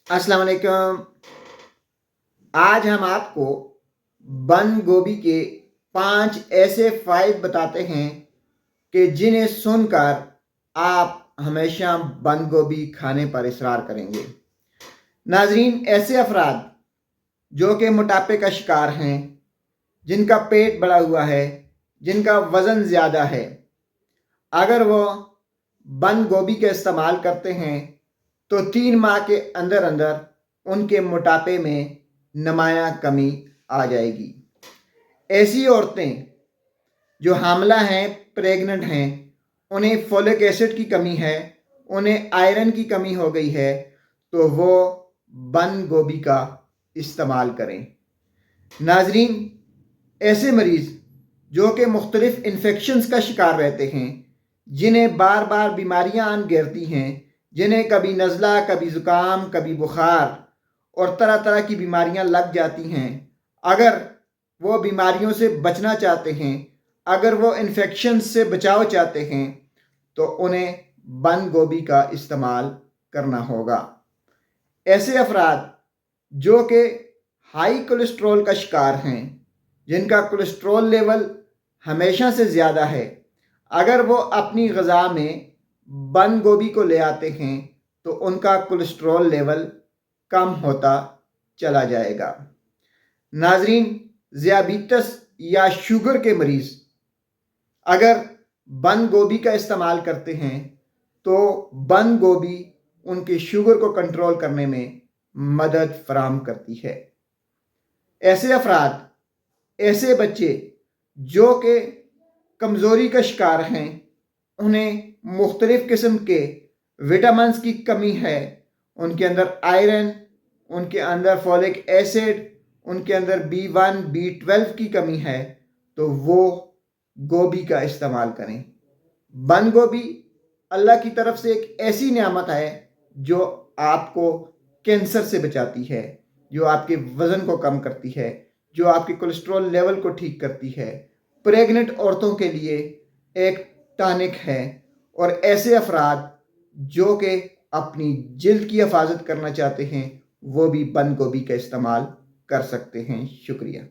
अस्सलाम वालेकुम। आज हम आपको बंद गोभी के 5 ऐसे फ़ायदे बताते हैं कि जिन्हें सुनकर आप हमेशा बंद गोभी खाने पर इसरार करेंगे। नाज़रीन, ऐसे अफराद जो कि मोटापे का शिकार हैं, जिनका पेट बढ़ा हुआ है, जिनका वज़न ज़्यादा है, अगर वो बंद गोभी का इस्तेमाल करते हैं तो 3 माह के अंदर अंदर उनके मोटापे में नुमायां कमी आ जाएगी। ऐसी औरतें जो हामला हैं, प्रेग्नेंट हैं, उन्हें फोलिक एसिड की कमी है, उन्हें आयरन की कमी हो गई है, तो वो बंद गोभी का इस्तेमाल करें। नाजरीन, ऐसे मरीज़ जो कि मुख्तलिफ इन्फेक्शंस का शिकार रहते हैं, जिन्हें बार बार बीमारियां आन घेरती हैं, जिन्हें कभी नज़ला, कभी ज़ुकाम, कभी बुखार और तरह तरह की बीमारियां लग जाती हैं, अगर वो बीमारियों से बचना चाहते हैं, अगर वो इन्फेक्शन से बचाव चाहते हैं, तो उन्हें बंद गोभी का इस्तेमाल करना होगा। ऐसे अफराद जो कि हाई कोलेस्ट्रॉल का शिकार हैं, जिनका कोलेस्ट्रॉल लेवल हमेशा से ज़्यादा है, अगर वो अपनी ग़िज़ा में बंद गोभी को ले आते हैं तो उनका कोलेस्ट्रॉल लेवल कम होता चला जाएगा। नाजरीन, ज़ियाबितस या शुगर के मरीज़ अगर बंद गोभी का इस्तेमाल करते हैं तो बंद गोभी उनके शुगर को कंट्रोल करने में मदद फराहम करती है। ऐसे अफराद, ऐसे बच्चे जो कि कमज़ोरी का शिकार हैं, उन्हें मुख्तलिफ़ किस्म के विटामिन्स की कमी है, उनके अंदर आयरन, उनके अंदर फोलिक एसिड, उनके अंदर B1, B12 की कमी है, तो वो गोभी का इस्तेमाल करें। बंद गोभी अल्लाह की तरफ से एक ऐसी नेमत है जो आपको कैंसर से बचाती है, जो आपके वज़न को कम करती है, जो आपके कोलेस्ट्रॉल लेवल को ठीक करती है। प्रेग्नेंट औरतों के लिए एक टॉनिक है, और ऐसे अफराद जो कि अपनी जिल्द की हिफाजत करना चाहते हैं, वो भी बंद गोभी का इस्तेमाल कर सकते हैं। शुक्रिया।